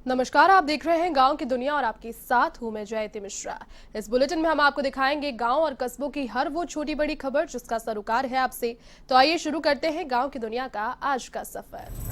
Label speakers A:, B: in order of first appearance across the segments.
A: नमस्कार, आप देख रहे हैं गांव की दुनिया और आपके साथ हूं मैं जयती मिश्रा। इस बुलेटिन में हम आपको दिखाएंगे गांव और कस्बों की हर वो छोटी बड़ी खबर जिसका सरोकार है आपसे। तो आइए शुरू करते हैं गांव की दुनिया का आज का सफर।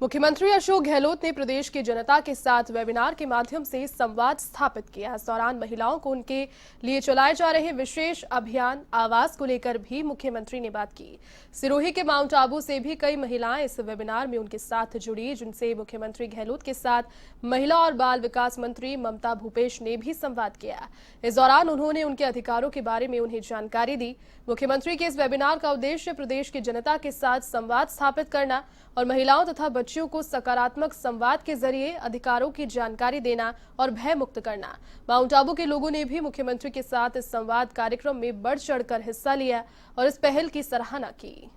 A: मुख्यमंत्री अशोक गहलोत ने प्रदेश की जनता के साथ वेबिनार के माध्यम से संवाद स्थापित किया। इस दौरान महिलाओं को उनके लिए चलाए जा रहे विशेष अभियान आवास को लेकर भी मुख्यमंत्री ने बात की। सिरोही के माउंट आबू से भी कई महिलाएं इस वेबिनार में उनके साथ जुड़ी, जिनसे मुख्यमंत्री गहलोत के साथ महिला और बाल विकास मंत्री ममता भूपेश ने भी संवाद किया। इस दौरान उन्होंने उनके अधिकारों के बारे में उन्हें जानकारी दी। मुख्यमंत्री के इस वेबिनार का उद्देश्य प्रदेश की जनता के साथ संवाद स्थापित करना और महिलाओं तथा बच्चियों को सकारात्मक संवाद के जरिए अधिकारों की जानकारी देना और भय मुक्त करना। माउंट आबू के लोगों ने भी मुख्यमंत्री के साथ इस संवाद कार्यक्रम में बढ़ चढ़कर हिस्सा लिया और इस पहल की सराहना की।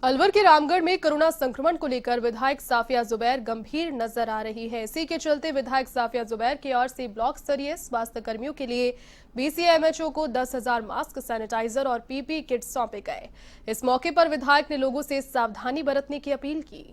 A: अलवर के रामगढ़ में कोरोना संक्रमण को लेकर विधायक साफिया जुबैर गंभीर नजर आ रही है। इसी के चलते विधायक साफिया जुबैर की ओर से ब्लॉक स्तरीय स्वास्थ्य कर्मियों के लिए बीसीएमएचओ को 10,000 मास्क, सैनिटाइजर और पीपी किट सौंपे गए। इस मौके पर विधायक ने लोगों से सावधानी बरतने की अपील की।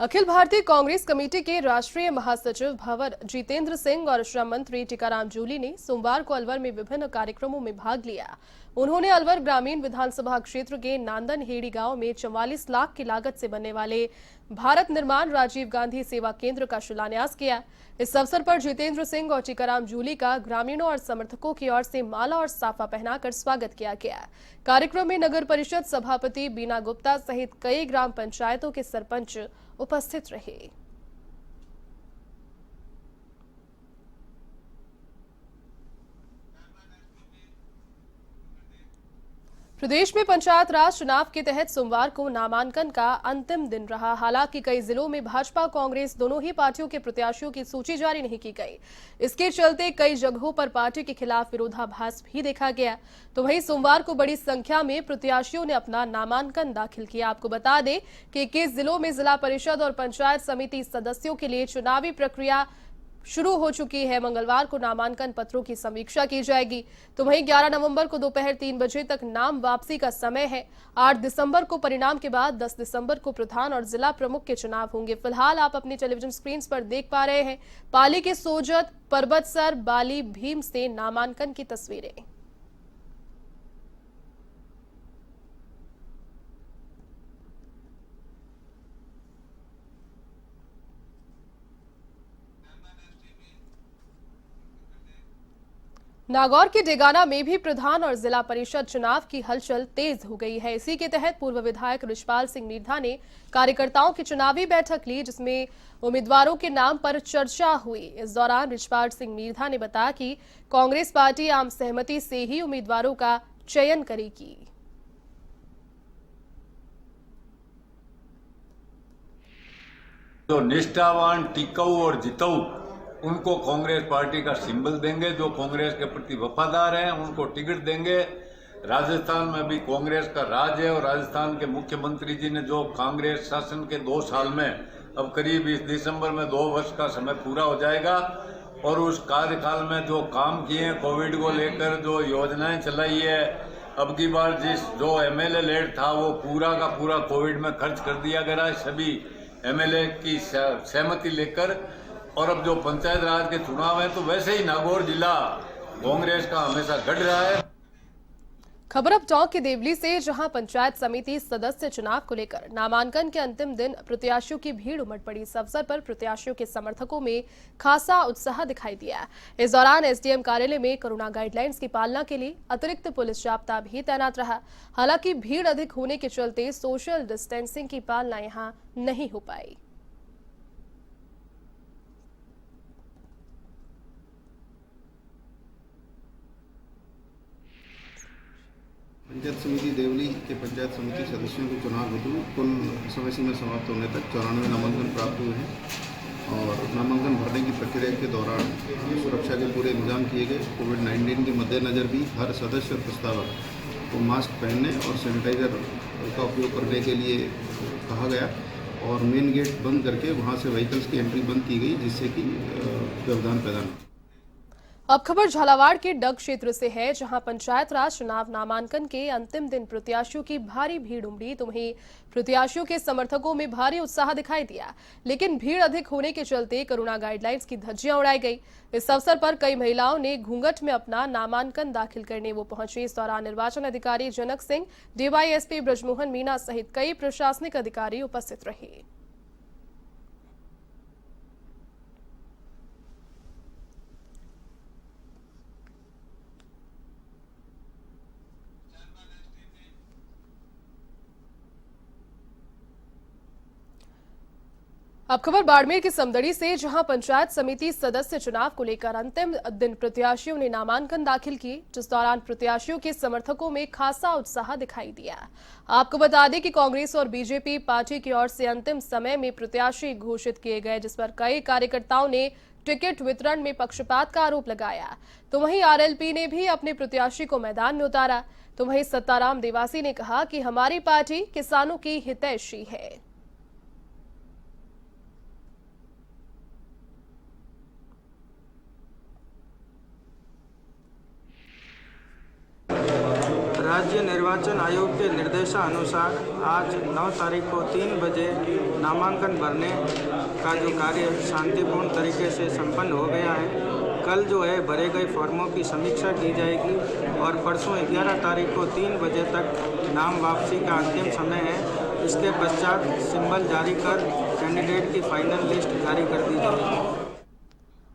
A: अखिल भारतीय कांग्रेस कमेटी के राष्ट्रीय महासचिव भंवर जितेंद्र सिंह और श्रम मंत्री टीकाराम जूली ने सोमवार को अलवर में विभिन्न कार्यक्रमों में भाग लिया। उन्होंने अलवर ग्रामीण विधानसभा क्षेत्र के नांदन हेड़ी गांव में 44 लाख की लागत से बनने वाले भारत निर्माण राजीव गांधी सेवा केंद्र का शिलान्यास किया। इस अवसर पर जितेंद्र सिंह और टीकाराम जूली का ग्रामीणों और समर्थकों की ओर से माला और साफा पहनाकर स्वागत किया गया। कार्यक्रम में नगर परिषद सभापति बीना गुप्ता सहित कई ग्राम पंचायतों के सरपंच उपस्थित रहे। प्रदेश में पंचायत राज चुनाव के तहत सोमवार को नामांकन का अंतिम दिन रहा। हालांकि कई जिलों में भाजपा कांग्रेस दोनों ही पार्टियों के प्रत्याशियों की सूची जारी नहीं की गई। इसके चलते कई जगहों पर पार्टी के खिलाफ विरोधाभास भी देखा गया। तो वहीं सोमवार को बड़ी संख्या में प्रत्याशियों ने अपना नामांकन दाखिल किया। आपको बता दें कि 21 जिलों में जिला परिषद और पंचायत समिति सदस्यों के लिए चुनावी प्रक्रिया शुरू हो चुकी है। मंगलवार को नामांकन पत्रों की समीक्षा की जाएगी। तो वहीं 11 नवंबर को दोपहर 3 बजे तक नाम वापसी का समय है। 8 दिसंबर को परिणाम के बाद 10 दिसंबर को प्रधान और जिला प्रमुख के चुनाव होंगे। फिलहाल आप अपनी टेलीविजन स्क्रीन पर देख पा रहे हैं पाली के सोजत, परबतसर, बाली, भीम से नामांकन की तस्वीरें। नागौर के डेगाना में भी प्रधान और जिला परिषद चुनाव की हलचल तेज हो गई है। इसी के तहत पूर्व विधायक रिछपाल सिंह मीरधा ने कार्यकर्ताओं की चुनावी बैठक ली, जिसमें उम्मीदवारों के नाम पर चर्चा हुई। इस दौरान रिछपाल सिंह मीरधा ने बताया कि कांग्रेस पार्टी आम सहमति से ही उम्मीदवारों का चयन करेगी।
B: जो निष्ठावान, टिकाऊ और जिताऊ, उनको कांग्रेस पार्टी का सिंबल देंगे। जो कांग्रेस के प्रति वफादार हैं उनको टिकट देंगे। राजस्थान में भी कांग्रेस का राज है और राजस्थान के मुख्यमंत्री जी ने जो कांग्रेस शासन के 2 साल में, अब करीब इस दिसंबर में 2 वर्ष का समय पूरा हो जाएगा, और उस कार्यकाल में जो काम किए हैं, कोविड को लेकर जो योजनाएं चलाई है, अब की बार जो एमएलए लेट था वो पूरा का पूरा कोविड में खर्च कर दिया गया है, सभी एमएलए की सहमति लेकर। और अब जो पंचायत राज के चुनाव है, तो वैसे ही नागौर जिला कांग्रेस का हमेशा गढ़ रहा है।
A: खबर अब टोंक के देवली से, जहां पंचायत समिति सदस्य चुनाव को लेकर नामांकन के अंतिम दिन प्रत्याशियों की भीड़ उमड़ पड़ी। इस अवसर पर प्रत्याशियों के समर्थकों में खासा उत्साह दिखाई दिया। इस दौरान एसडीएम कार्यालय में कोरोना गाइडलाइंस की पालना के लिए अतिरिक्त पुलिस जाब्ता भी तैनात रहा। हालांकि भीड़ अधिक होने के चलते सोशल डिस्टेंसिंग की पालना यहां नहीं हो पाई।
C: पंचायत समिति देवली के पंचायत समिति सदस्यों के चुनाव हेतु पूर्ण समय सीमा समाप्त होने तक 94 नामांकन प्राप्त हुए हैं और नामांकन भरने की प्रक्रिया के दौरान सुरक्षा के पूरे इंतजाम किए गए। कोविड-19 के मद्देनज़र भी हर सदस्य और प्रस्तावक को मास्क पहनने और सैनिटाइजर का उपयोग करने के लिए कहा गया और मेन गेट बंद करके वहाँ से व्हीकल्स की एंट्री बंद की गई, जिससे कि व्यवधान पैदा न हो।
A: अब खबर झालावाड़ के डग क्षेत्र से है, जहां पंचायत राज चुनाव नामांकन के अंतिम दिन प्रत्याशियों की भारी भीड़ उमड़ी तो वहीं प्रत्याशियों के समर्थकों में भारी उत्साह दिखाई दिया, लेकिन भीड़ अधिक होने के चलते कोरोना गाइडलाइंस की धज्जियां उड़ाई गई। इस अवसर पर कई महिलाओं ने घूंघट में अपना नामांकन दाखिल करने वो पहुंची। इस दौरान निर्वाचन अधिकारी जनक सिंह, डीवाईएसपी ब्रजमोहन मीना सहित कई प्रशासनिक अधिकारी उपस्थित रहे। अब खबर बाड़मेर की समदड़ी से, जहां पंचायत समिति सदस्य चुनाव को लेकर अंतिम दिन प्रत्याशियों ने नामांकन दाखिल किए, जिस दौरान प्रत्याशियों के समर्थकों में खासा उत्साह दिखाई दिया। आपको बता दें कि कांग्रेस और बीजेपी पार्टी की ओर से अंतिम समय में प्रत्याशी घोषित किए गए, जिस पर कई कार्यकर्ताओं ने टिकट वितरण में पक्षपात का आरोप लगाया। तो वहीं आरएलपी ने भी अपने प्रत्याशी को मैदान में उतारा। तो वहीं सत्ताराम देवासी ने कहा कि हमारी पार्टी किसानों की हितैषी है।
D: राज्य निर्वाचन आयोग के निर्देशानुसार आज 9 तारीख को 3 बजे नामांकन भरने का जो कार्य शांतिपूर्ण तरीके से संपन्न हो गया है। कल जो है भरे गए फॉर्मों की समीक्षा की जाएगी और परसों 11 तारीख को 3 बजे तक नाम वापसी का अंतिम समय है। इसके पश्चात सिंबल जारी कर कैंडिडेट की फाइनल लिस्ट जारी कर दी जाएगी।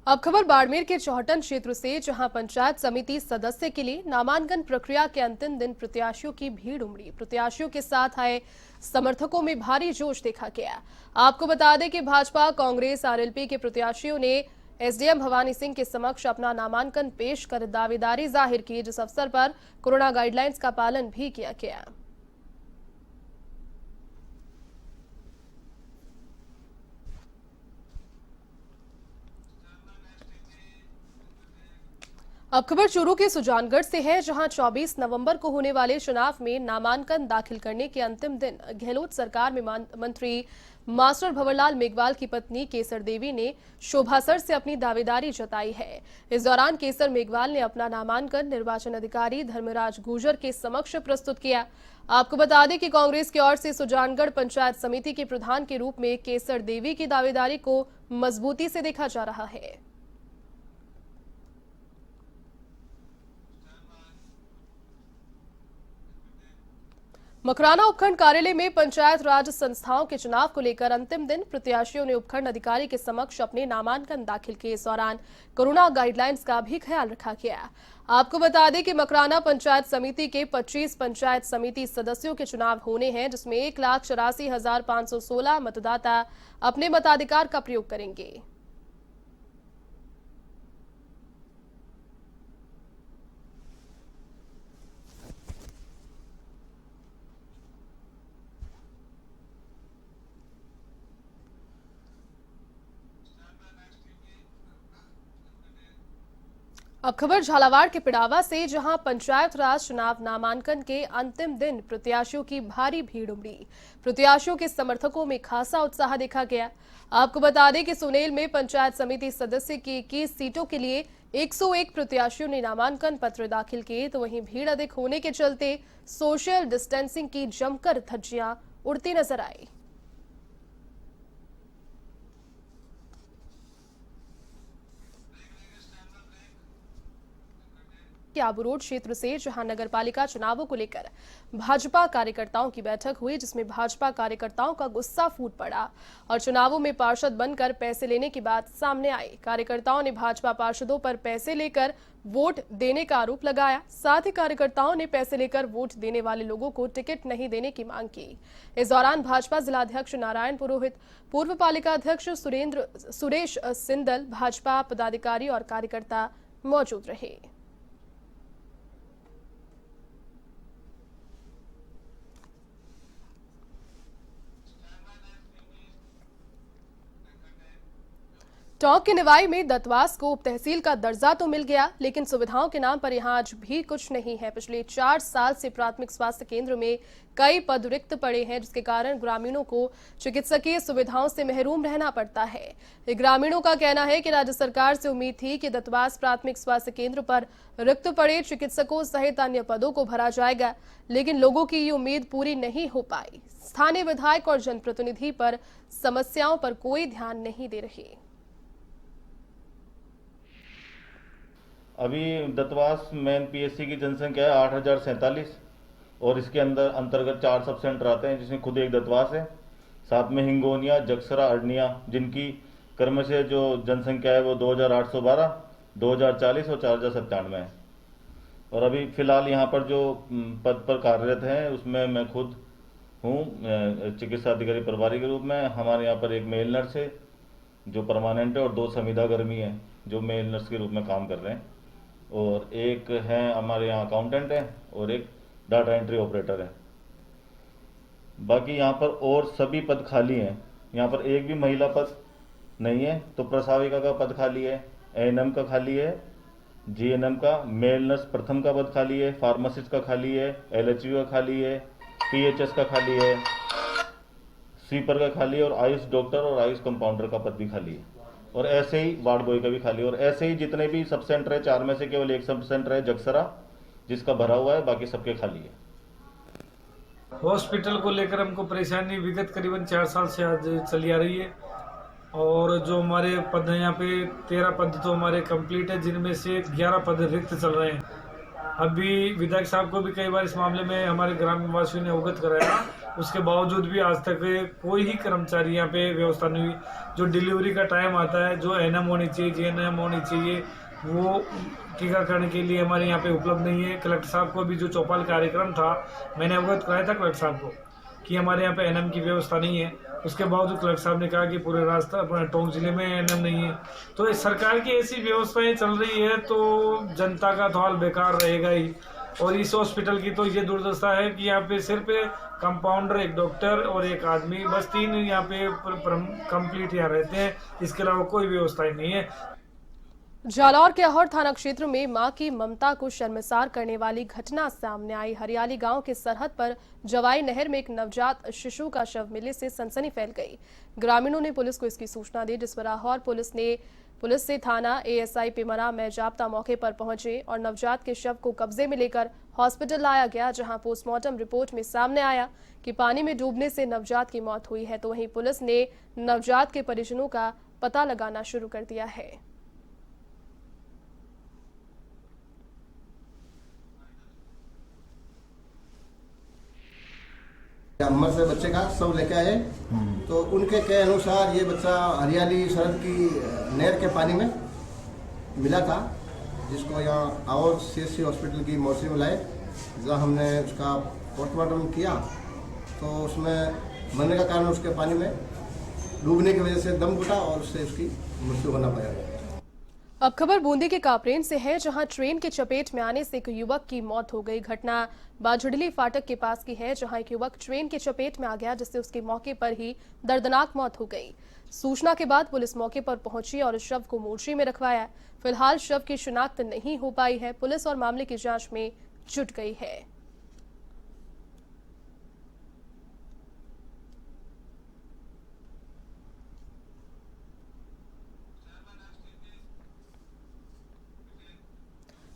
A: अब खबर बाड़मेर के चौहटन क्षेत्र से, जहां पंचायत समिति सदस्य के लिए नामांकन प्रक्रिया के अंतिम दिन प्रत्याशियों की भीड़ उमड़ी। प्रत्याशियों के साथ आए समर्थकों में भारी जोश देखा गया। आपको बता दें कि भाजपा, कांग्रेस, आरएलपी के प्रत्याशियों ने एसडीएम भवानी सिंह के समक्ष अपना नामांकन पेश कर दावेदारी जाहिर की, जिस अवसर पर कोरोना गाइडलाइंस का पालन भी किया गया। अब खबर चूरू के सुजानगढ़ से है, जहां 24 नवंबर को होने वाले चुनाव में नामांकन दाखिल करने के अंतिम दिन गहलोत सरकार में मंत्री मास्टर भंवरलाल मेघवाल की पत्नी केसर देवी ने शोभासर से अपनी दावेदारी जताई है। इस दौरान केसर मेघवाल ने अपना नामांकन निर्वाचन अधिकारी धर्मराज गुर्जर के समक्ष प्रस्तुत किया। आपको बता दें कि कांग्रेस की ओर से सुजानगढ़ पंचायत समिति के प्रधान के रूप में केसर देवी की दावेदारी को मजबूती से देखा जा रहा है। मकराना उपखंड कार्यालय में पंचायत राज संस्थाओं के चुनाव को लेकर अंतिम दिन प्रत्याशियों ने उपखंड अधिकारी के समक्ष अपने नामांकन दाखिल किए। इस दौरान कोरोना गाइडलाइंस का भी ख्याल रखा गया। आपको बता दें कि मकराना पंचायत समिति के 25 पंचायत समिति सदस्यों के चुनाव होने हैं, जिसमें 1,84,516 मतदाता अपने मताधिकार का प्रयोग करेंगे। अब खबर झालावाड़ के पिड़ावा से, जहां पंचायत राज चुनाव नामांकन के अंतिम दिन प्रत्याशियों की भारी भीड़ उमड़ी। प्रत्याशियों के समर्थकों में खासा उत्साह देखा गया। आपको बता दें कि सुनेल में पंचायत समिति सदस्य की 21 सीटों के लिए 101 प्रत्याशियों ने नामांकन पत्र दाखिल किए। तो वहीं भीड़ अधिक होने के चलते सोशल डिस्टेंसिंग की जमकर धज्जियां उड़ती नजर आई। आबू रोड क्षेत्र से, जहां नगरपालिका चुनावों को लेकर भाजपा कार्यकर्ताओं की बैठक हुई, जिसमें भाजपा कार्यकर्ताओं का गुस्सा फूट पड़ा और चुनावों में पार्षद बनकर पैसे लेने की बात सामने आई। कार्यकर्ताओं ने भाजपा पार्षदों पर पैसे लेकर वोट देने का आरोप लगाया। साथ ही कार्यकर्ताओं ने पैसे लेकर वोट देने वाले लोगों को टिकट नहीं देने की मांग की। इस दौरान भाजपा जिलाध्यक्ष नारायण पुरोहित, पूर्व पालिका अध्यक्ष सुरेश सिंदल, भाजपा पदाधिकारी और कार्यकर्ता मौजूद रहे। चौक के निवाई में दत्तवास को उप तहसील का दर्जा तो मिल गया, लेकिन सुविधाओं के नाम पर यहां आज भी कुछ नहीं है। पिछले 4 साल से प्राथमिक स्वास्थ्य केंद्र में कई पद रिक्त पड़े हैं, जिसके कारण ग्रामीणों को चिकित्सकीय सुविधाओं से महरूम रहना पड़ता है। ग्रामीणों का कहना है कि राज्य सरकार से उम्मीद थी कि दत्तवास प्राथमिक स्वास्थ्य केंद्र पर रिक्त पड़े चिकित्सकों सहित अन्य पदों को भरा जाएगा, लेकिन लोगों की ये उम्मीद पूरी नहीं हो पाई। स्थानीय विधायक और जनप्रतिनिधि पर समस्याओं पर कोई ध्यान नहीं दे रहे।
E: अभी दत्तवास मेन पीएससी की जनसंख्या है 8,047 और इसके अंतर्गत 4 सब सेंटर आते हैं, जिसमें खुद एक दत्तवास है, साथ में हिंगोनिया, जगसरा, अरनिया, जिनकी क्रमशः जो जनसंख्या है वो 2,812, 2,040 और 4,097 है। और अभी फिलहाल यहाँ पर जो पद पर कार्यरत हैं उसमें मैं खुद हूँ चिकित्सा अधिकारी प्रभारी के रूप में। हमारे यहाँ पर एक मेल नर्स है जो परमानेंट है और 2 संविदा कर्मी हैं जो मेल नर्स के रूप में काम कर रहे हैं, और एक है हमारे यहाँ अकाउंटेंट है और एक डाटा एंट्री ऑपरेटर है। बाकी यहाँ पर और सभी पद खाली हैं। यहाँ पर एक भी महिला पद नहीं है। तो प्रसाविका का पद खाली है, एएनएम का खाली है, जीएनएम का, मेल नर्स प्रथम का पद खाली है, फार्मासिस्ट का खाली है, एलएचयू का खाली है, पीएचएस का खाली है, स्वीपर का खाली है, और आयुष डॉक्टर और आयुष कंपाउंडर का पद भी खाली है, और ऐसे ही वार्ड बॉय का भी खाली है। और ऐसे ही जितने भी सब सेंटर है, 4 में से केवल एक सब सेंटर है जगसरा जिसका भरा हुआ है, बाकी सबके खाली है।
F: हॉस्पिटल को लेकर हमको परेशानी विगत करीबन 4 साल से आज चली आ रही है, और जो हमारे पद हैं यहाँ पे 13 पद तो हमारे कंप्लीट है, जिनमें से 11 पद रिक्त चल रहे हैं। अभी विधायक साहब को भी कई बार इस मामले में हमारे ग्रामीण वासियों ने अवगत कराया, उसके बावजूद भी आज तक कोई ही कर्मचारी यहाँ पे व्यवस्था नहीं हुई। जो डिलीवरी का टाइम आता है, जो एनएम होनी चाहिए, जीएनएम होनी चाहिए, वो टीकाकरण के लिए हमारे यहाँ पे उपलब्ध नहीं है। कलेक्टर साहब को भी जो चौपाल कार्यक्रम था, मैंने अवगत कराया था कलेक्टर साहब को कि हमारे यहाँ पे एनएम की व्यवस्था नहीं है। उसके बावजूद कलेक्टर साहब ने कहा कि पूरे रास्ता अपने टोंक जिले में एनएम नहीं है। तो इस सरकार की ऐसी व्यवस्थाएं चल रही है तो जनता का तो हाल बेकार रहेगा ही। और इस हॉस्पिटल की तो ये दुर्दशा है कि यहाँ पे सिर्फ कंपाउंडर, एक डॉक्टर और एक आदमी, बस 3 यहाँ पे कंप्लीट यहाँ रहते हैं। इसके अलावा कोई व्यवस्था नहीं है।
A: जालौर के अहौर थाना क्षेत्र में मां की ममता को शर्मसार करने वाली घटना सामने आई। हरियाली गांव के सरहद पर जवाई नहर में एक नवजात शिशु का शव मिलने से सनसनी फैल गई। ग्रामीणों ने पुलिस को इसकी सूचना दी, जिस पर अहौर पुलिस से थाना एएसआई पिमरा में जाब्ता मौके पर पहुंचे और नवजात के शव को कब्जे में लेकर हॉस्पिटल लाया गया, जहां पोस्टमार्टम रिपोर्ट में सामने आया कि पानी में डूबने से नवजात की मौत हुई है। तो वहीं पुलिस ने नवजात के परिजनों का पता लगाना शुरू कर दिया है।
G: अम्मा से बच्चे का शव लेके आए, तो उनके कहे अनुसार ये बच्चा हरियाली सरहद की नहर के पानी में मिला था, जिसको यहाँ और सीएससी हॉस्पिटल की मोर्चरी में लाए, जहाँ हमने उसका पोस्टमार्टम किया तो उसमें मरने का कारण उसके पानी में डूबने की वजह से दम घुटा और उससे उसकी मृत्यु होना पाया।
A: अब खबर बूंदी के कापरेन से है, जहां ट्रेन की चपेट में आने से एक युवक की मौत हो गई। घटना बाझड़ली फाटक के पास की है, जहां एक युवक ट्रेन की चपेट में आ गया, जिससे उसकी मौके पर ही दर्दनाक मौत हो गई। सूचना के बाद पुलिस मौके पर पहुंची और शव को मोर्चरी में रखवाया। फिलहाल शव की शिनाख्त नहीं हो पाई है। पुलिस और मामले की जांच में जुट गई है।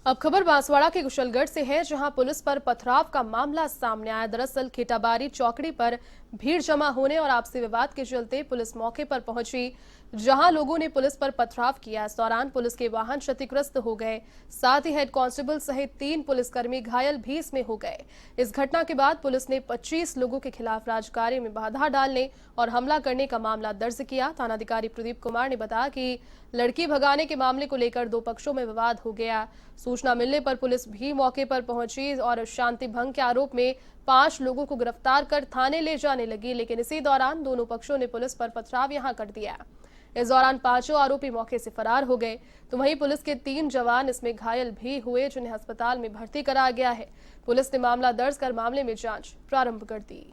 A: अब खबर बांसवाड़ा के कुशलगढ़ से है, जहां पुलिस पर पथराव का मामला सामने आया। दरअसल खेटाबारी चौकड़ी पर भीड़ जमा होने और आपसी विवाद के चलते पुलिस मौके पर पहुंची, जहां लोगों ने पुलिस पर पथराव किया। इस दौरान पुलिस के वाहन क्षतिग्रस्त हो गए, साथ ही हेड कांस्टेबल सहित 3 पुलिसकर्मी घायल भी इसमें हो गए। इस घटना के बाद पुलिस ने 25 लोगों के खिलाफ राजकार्य में बाधा डालने और हमला करने का मामला दर्ज किया। थानाधिकारी प्रदीप कुमार ने बताया कि लड़की भगाने के मामले को लेकर 2 पक्षों में विवाद हो गया। सूचना मिलने पर पुलिस भी मौके पर पहुंची और शांति भंग के आरोप में 5 लोगों को गिरफ्तार कर थाने ले जाने लगी, लेकिन इसी दौरान दोनों पक्षों ने पुलिस पर पथराव यहां कर दिया। इस दौरान 5 आरोपी मौके से फरार हो गए, तो वहीं पुलिस के 3 जवान इसमें घायल भी हुए, जिन्हें अस्पताल में भर्ती कराया गया है। पुलिस ने मामला दर्ज कर मामले में जांच प्रारंभ कर दी।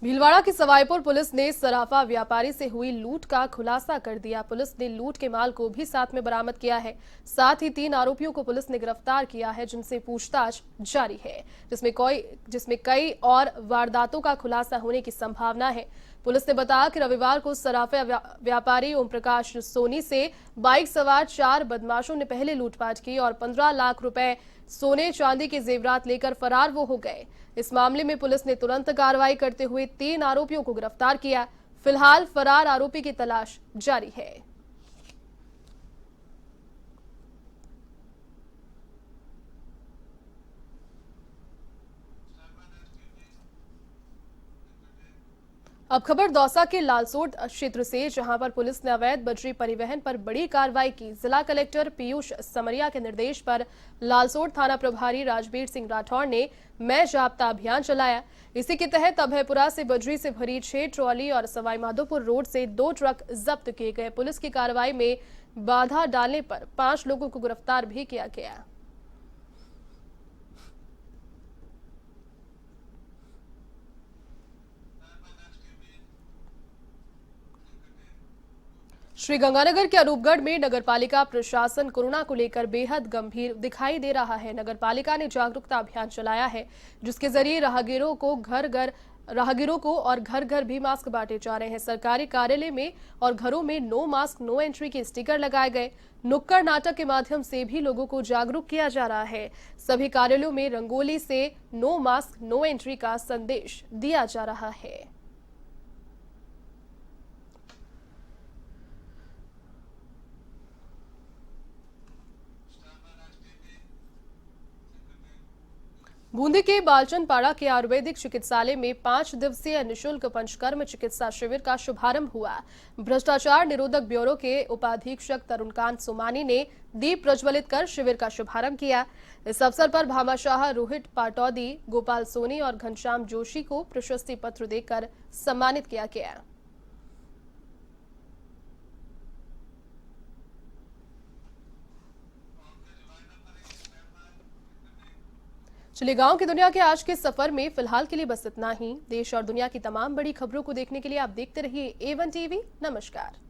A: भीलवाड़ा की सवाईपुर पुलिस ने सराफा व्यापारी से हुई लूट का खुलासा कर दिया। पुलिस ने लूट के माल को भी साथ में बरामद किया है। साथ ही 3 आरोपियों को पुलिस ने गिरफ्तार किया है, जिनसे पूछताछ जारी है, जिसमें कई और वारदातों का खुलासा होने की संभावना है। पुलिस ने बताया कि रविवार को सराफा व्यापारी ओम प्रकाश सोनी से बाइक सवार 4 बदमाशों ने पहले लूटपाट की और 15 लाख रुपए सोने चांदी के जेवरात लेकर फरार वो हो गए। इस मामले में पुलिस ने तुरंत कार्रवाई करते हुए 3 आरोपियों को गिरफ्तार किया। फिलहाल फरार आरोपी की तलाश जारी है। अब खबर दौसा के लालसोट क्षेत्र से, जहां पर पुलिस ने अवैध बजरी परिवहन पर बड़ी कार्रवाई की। जिला कलेक्टर पीयूष समरिया के निर्देश पर लालसोट थाना प्रभारी राजवीर सिंह राठौर ने मैं जाब्ता अभियान चलाया। इसी के तहत अभयपुरा से बजरी से भरी 6 ट्रॉली और सवाई माधोपुर रोड से 2 ट्रक जब्त किए गए। पुलिस की कार्रवाई में बाधा डालने पर 5 लोगों को गिरफ्तार भी किया गया। श्रीगंगानगर के अनूपगढ़ में नगरपालिका प्रशासन कोरोना को लेकर बेहद गंभीर दिखाई दे रहा है। नगरपालिका ने जागरूकता अभियान चलाया है, जिसके जरिए राहगीरों को और घर घर भी मास्क बांटे जा रहे हैं। सरकारी कार्यालय में और घरों में नो मास्क नो एंट्री के स्टिकर लगाए गए। नुक्कड़ नाटक के माध्यम से भी लोगों को जागरूक किया जा रहा है। सभी कार्यालयों में रंगोली से नो मास्क नो एंट्री का संदेश दिया जा रहा है। बूंदी के बालचंदपाड़ा के आयुर्वेदिक चिकित्सालय में 5 दिवसीय निशुल्क पंचकर्म चिकित्सा शिविर का शुभारंभ हुआ। भ्रष्टाचार निरोधक ब्यूरो के उपाधीक्षक तरुणकांत सोमानी ने दीप प्रज्वलित कर शिविर का शुभारंभ किया। इस अवसर पर भामाशाह, रोहित पाटौदी, गोपाल सोनी और घनश्याम जोशी को प्रशस्ति पत्र देकर सम्मानित किया गया। चलिए, गांव की दुनिया के आज के सफर में फिलहाल के लिए बस इतना ही। देश और दुनिया की तमाम बड़ी खबरों को देखने के लिए आप देखते रहिए A1 टीवी। नमस्कार।